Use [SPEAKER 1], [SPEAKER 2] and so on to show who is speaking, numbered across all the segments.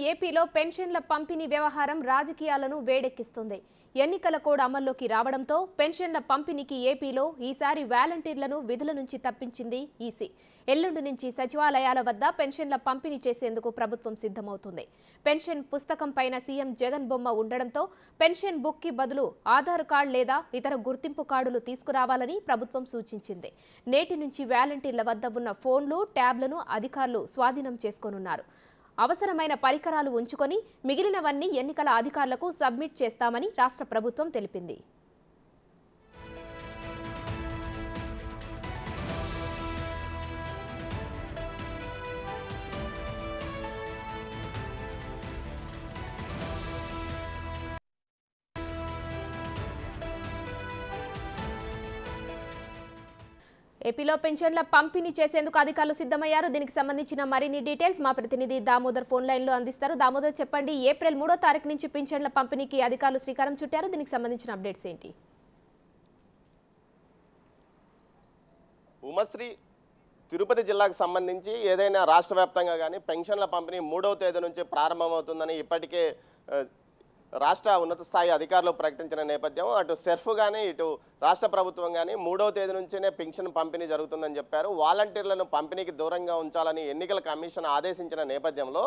[SPEAKER 1] ఏపీలో పెన్షన్ల పంపిణీ వ్యవహారం రాజకీయాలను వేడెక్కిస్తుంది. ఎన్నికల కోడ్ అమల్లోకి రావడంతో పెన్షన్ల పంపిణీకి ఏపీలో ఈసారి వాలంటీర్లను విధుల నుంచి తప్పించింది ఈసీ. ఎల్లుండి నుంచి సచివాలయాల వద్ద పెన్షన్ల పంపిణీ చేసేందుకు ప్రభుత్వం సిద్ధమవుతుంది. పెన్షన్ పుస్తకం పైన సీఎం జగన్ బొమ్మ ఉండడంతో పెన్షన్ బుక్ కి బదులు ఆధార్ కార్డు లేదా ఇతర గుర్తింపు కార్డులు తీసుకురావాలని ప్రభుత్వం సూచించింది. నేటి నుంచి వాలంటీర్ల వద్ద ఉన్న ఫోన్లు, ట్యాబ్లను అధికారులు స్వాధీనం చేసుకోనున్నారు. అవసరమైన పరికరాలు ఉంచుకొని మిగిలినవన్నీ ఎన్నికల అధికారులకు సబ్మిట్ చేస్తామని రాష్ట్ర ప్రభుత్వం తెలిపింది. ఏపీలో పెన్షన్ల పంపిణీ చేసేందుకు అధికారులు సిద్ధమయ్యారు. దీనికి సంబంధించిన మరిన్ని డీటెయిల్స్ మా ప్రతినిధి దామోదర్ ఫోన్ లైన్ లో అందిస్తారు. దామోదర్, చెప్పండి, ఏప్రిల్ 3వ తారీఖు నుంచి పెన్షన్ల పంపిణీకి అధికారులు శ్రీకారం చుట్టారు. దీనికి సంబంధించిన అప్డేట్స్ ఏంటి?
[SPEAKER 2] ఉమశ్రీ, తిరుపతి జిల్లాకు సంబంధించి ఏదైనా రాష్ట్ర వ్యాప్తంగా కానీ పెన్షన్ల పంపిణీ 3వ తేదీ నుంచి ప్రారంభమవుతుందని ఇప్పటికే రాష్ట్ర ఉన్నత స్థాయి అధికారులు ప్రకటించిన నేపథ్యం అటు సెర్ఫ్ కానీ ఇటు రాష్ట్ర ప్రభుత్వం కానీ 3వ తేదీ నుంచినే పెన్షన్ పంపిణీ జరుగుతుందని చెప్పారు. వాలంటీర్లను పంపిణీకి దూరంగా ఉంచాలని ఎన్నికల కమిషన్ ఆదేశించిన నేపథ్యంలో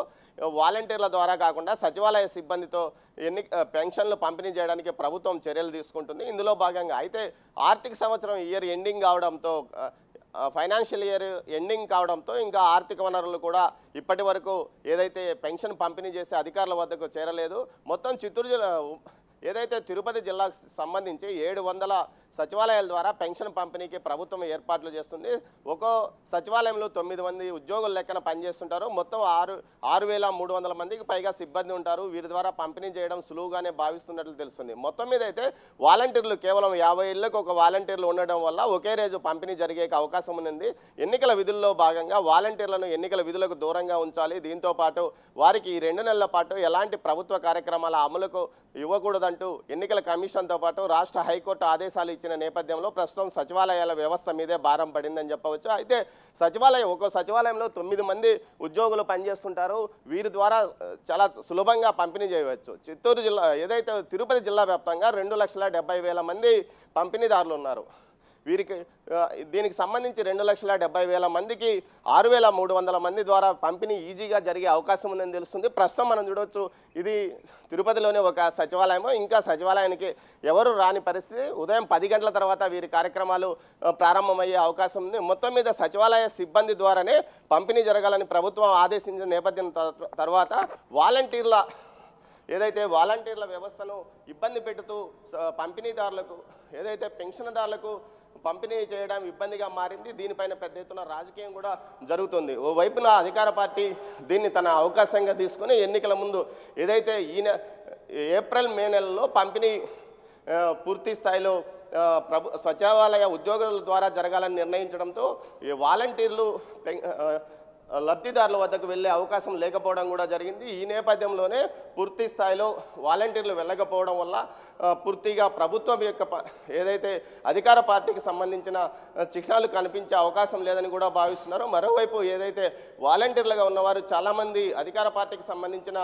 [SPEAKER 2] వాలంటీర్ల ద్వారా కాకుండా సచివాలయ సిబ్బందితో పెన్షన్లు పంపిణీ చేయడానికి ప్రభుత్వం చర్యలు తీసుకుంటుంది. ఇందులో భాగంగా అయితే ఆర్థిక సంవత్సరం ఇయర్ ఎండింగ్ కావడంతో ఫైనాన్షియల్ ఇయర్ ఎండింగ్ కావడంతో ఇంకా ఆర్థిక వనరులు కూడా ఇప్పటి వరకు ఏదైతే పెన్షన్ పంపిణీ చేసే అధికారుల వద్దకు చేరలేదు. మొత్తం చిత్తూరు జిల్లా ఏదైతే తిరుపతి జిల్లాకు సంబంధించి 700 సచివాలయాల ద్వారా పెన్షన్ పంపిణీకి ప్రభుత్వం ఏర్పాట్లు చేస్తుంది. ఒక్కో సచివాలయంలో 9 మంది ఉద్యోగుల లెక్కన పనిచేస్తుంటారు. మొత్తం 6,300 మందికి పైగా సిబ్బంది ఉంటారు. వీరి ద్వారా పంపిణీ చేయడం సులువుగానే భావిస్తున్నట్లు తెలుస్తుంది. మొత్తం మీద అయితే వాలంటీర్లు కేవలం 50 ఇళ్లకు ఒక వాలంటీర్లు ఉండడం వల్ల ఒకే రోజు పంపిణీ జరిగే అవకాశం ఉంది. ఎన్నికల విధుల్లో భాగంగా వాలంటీర్లను ఎన్నికల విధులకు దూరంగా ఉంచాలి. దీంతో పాటు వారికి ఈ 2 నెలల పాటు ఎలాంటి ప్రభుత్వ కార్యక్రమాల అమలుకు ఇవ్వకూడదంటూ ఎన్నికల కమిషన్తో పాటు రాష్ట్ర హైకోర్టు ఆదేశాలు ఇచ్చిన నేపథ్యంలో ప్రస్తుతం సచివాలయాల వ్యవస్థ మీదే భారం పడిందని చెప్పవచ్చు. అయితే ఒక్కో సచివాలయంలో 9 మంది ఉద్యోగులు పనిచేస్తుంటారు. వీరి ద్వారా చాలా సులభంగా పంపిణీ చేయవచ్చు. చిత్తూరు జిల్లా ఏదైతే తిరుపతి జిల్లా వ్యాప్తంగా 2,70,000 మంది పంపిణీదారులు ఉన్నారు. దీనికి సంబంధించి 2,70,000 మందికి 6,300 మంది ద్వారా పంపిణీ ఈజీగా జరిగే అవకాశం ఉందని తెలుస్తుంది. ప్రస్తుతం మనం చూడవచ్చు, ఇది తిరుపతిలోనే ఒక సచివాలయము. ఇంకా సచివాలయానికి ఎవరు రాని పరిస్థితి. ఉదయం 10 గంటల తర్వాత వీరి కార్యక్రమాలు ప్రారంభమయ్యే అవకాశం ఉంది. మొత్తం మీద సచివాలయ సిబ్బంది ద్వారానే పంపిణీ జరగాలని ప్రభుత్వం ఆదేశించిన నేపథ్యం తర్వాత వాలంటీర్ల వ్యవస్థను ఇబ్బంది పెడుతూ పంపిణీదారులకు ఏదైతే పెన్షన్దారులకు పంపిణీ చేయడం ఇబ్బందిగా మారింది. దీనిపైన పెద్ద ఎత్తున రాజకీయం కూడా జరుగుతుంది. ఓవైపున అధికార పార్టీ దీన్ని తన అవకాశంగా తీసుకుని ఎన్నికల ముందు ఏదైతే ఏప్రిల్ మే నెలలో పంపిణీ పూర్తి స్థాయిలో సచివాలయ ఉద్యోగుల ద్వారా జరగాలని నిర్ణయించడంతో ఈ వాలంటీర్లు లబ్ధిదారుల వద్దకు వెళ్ళే అవకాశం లేకపోవడం కూడా జరిగింది. ఈ నేపథ్యంలోనే పూర్తి స్థాయిలో వాలంటీర్లు వెళ్ళకపోవడం వల్ల పూర్తిగా ప్రభుత్వం యొక్క ఏదైతే అధికార పార్టీకి సంబంధించిన చిహ్నాలు కనిపించే అవకాశం లేదని కూడా భావిస్తున్నారు. మరోవైపు ఏదైతే వాలంటీర్లుగా ఉన్నవారు చాలామంది అధికార పార్టీకి సంబంధించిన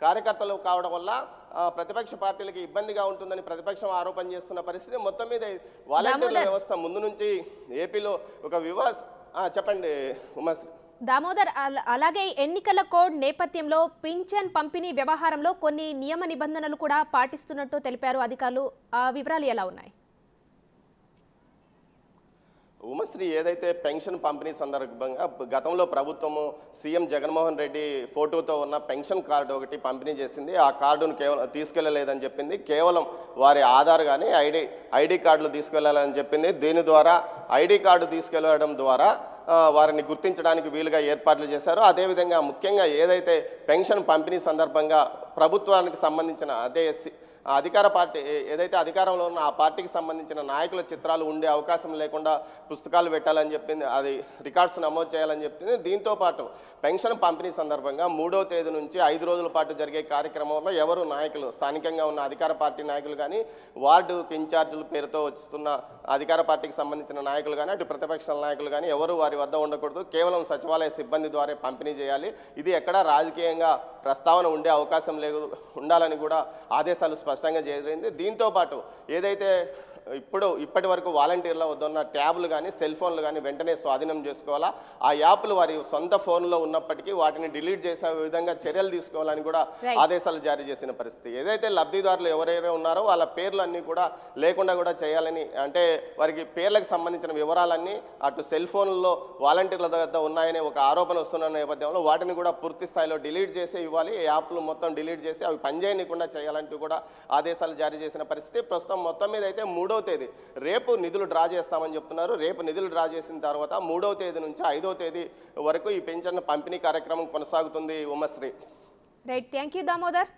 [SPEAKER 2] కార్యకర్తలు కావడం వల్ల ప్రతిపక్ష పార్టీలకు ఇబ్బందిగా ఉంటుందని ప్రతిపక్షం ఆరోపణ చేస్తున్న పరిస్థితి. మొత్తం మీద వాలంటీర్ల వ్యవస్థ ముందు నుంచి ఏపీలో ఒక చెప్పండి ఉమాశ్రీ.
[SPEAKER 1] దామోదర్, అలాగే ఎన్నికల కోడ్ నేపథ్యంలో పింఛన్ పంపిణీ వ్యవహారంలో కొన్ని నియమ నిబంధనలు కూడా పాటిస్తున్నట్టు తెలిపారు అధికారులు. ఆ వివరాలు ఎలా ఉన్నాయి?
[SPEAKER 2] ఉమశ్రీ, ఏదైతే పెన్షన్ పంపిణీ సందర్భంగా గతంలో ప్రభుత్వము సీఎం జగన్మోహన్ రెడ్డి ఫోటోతో ఉన్న పెన్షన్ కార్డు ఒకటి పంపిణీ చేసింది. ఆ కార్డును కేవలం తీసుకెళ్లలేదని చెప్పింది. కేవలం వారి ఆధార్ కానీ ఐడి కార్డులు తీసుకెళ్లాలని చెప్పింది. దీని ద్వారా ఐడి కార్డు తీసుకెళ్లడం ద్వారా వారిని గుర్తించడానికి వీలుగా ఏర్పాట్లు చేశారు. అదేవిధంగా ముఖ్యంగా ఏదైతే పెన్షన్ పంపిణీ సందర్భంగా ప్రభుత్వానికి సంబంధించిన ఆ అధికార పార్టీ ఏదైతే అధికారంలో ఉన్న ఆ పార్టీకి సంబంధించిన నాయకుల చిత్రాలు ఉండే అవకాశం లేకుండా పుస్తకాలు పెట్టాలని చెప్పింది, అది రికార్డ్స్ నమోదు చేయాలని చెప్పింది. దీంతో పాటు పెన్షన్ పంపిణీ సందర్భంగా 3వ తేదీ నుంచి 5 రోజుల పాటు జరిగే కార్యక్రమంలో ఎవరు నాయకులు, స్థానికంగా ఉన్న అధికార పార్టీ నాయకులు కానీ, వార్డు ఇన్ఛార్జీల పేరుతో వస్తున్న అధికార పార్టీకి సంబంధించిన నాయకులు కానీ, అటు ప్రతిపక్షాల నాయకులు కానీ ఎవరు వారి వద్ద ఉండకూడదు. కేవలం సచివాలయ సిబ్బంది ద్వారా పంపిణీ చేయాలి. ఇది ఎక్కడా రాజకీయంగా ప్రస్తావన ఉండే అవకాశం లేదు, ఉండాలని కూడా ఆదేశాలు స్పష్టంగా జరిగింది. దీంతో పాటు ఏదైతే ఇప్పటి వరకు వాలంటీర్ల వద్ద ఉన్న ట్యాబ్లు కానీ సెల్ ఫోన్లు కానీ వెంటనే స్వాధీనం చేసుకోవాలా, ఆ యాప్లు వారి సొంత ఫోన్లో ఉన్నప్పటికీ వాటిని డిలీట్ చేసే విధంగా చర్యలు తీసుకోవాలని కూడా ఆదేశాలు జారీ చేసిన పరిస్థితి. ఏదైతే లబ్ధిదారులు ఎవరైతే ఉన్నారో వాళ్ళ పేర్లు అన్నీ కూడా లేకుండా కూడా చేయాలని, అంటే వారికి పేర్లకు సంబంధించిన వివరాలన్నీ అటు సెల్ ఫోన్లలో వాలంటీర్ల దగ్గర ఉన్నాయనే ఒక ఆరోపణ వస్తున్న నేపథ్యంలో వాటిని కూడా పూర్తి స్థాయిలో డిలీట్ చేసి ఇవ్వాలి. యాప్లు మొత్తం డిలీట్ చేసి అవి పనిచేయకుండా చేయాలంటూ కూడా ఆదేశాలు జారీ చేసిన పరిస్థితి. ప్రస్తుతం మొత్తం మీద అయితే 3వ తేదీ రేపు నిధులు డ్రా చేస్తామని చెప్తున్నారు. రేపు నిధులు డ్రా చేసిన తర్వాత 3వ తేదీ నుంచి 5వ తేదీ వరకు ఈ పెన్షన్ పంపిణీ కార్యక్రమం కొనసాగుతుంది. Umashree.
[SPEAKER 1] Right, thank you Damodar.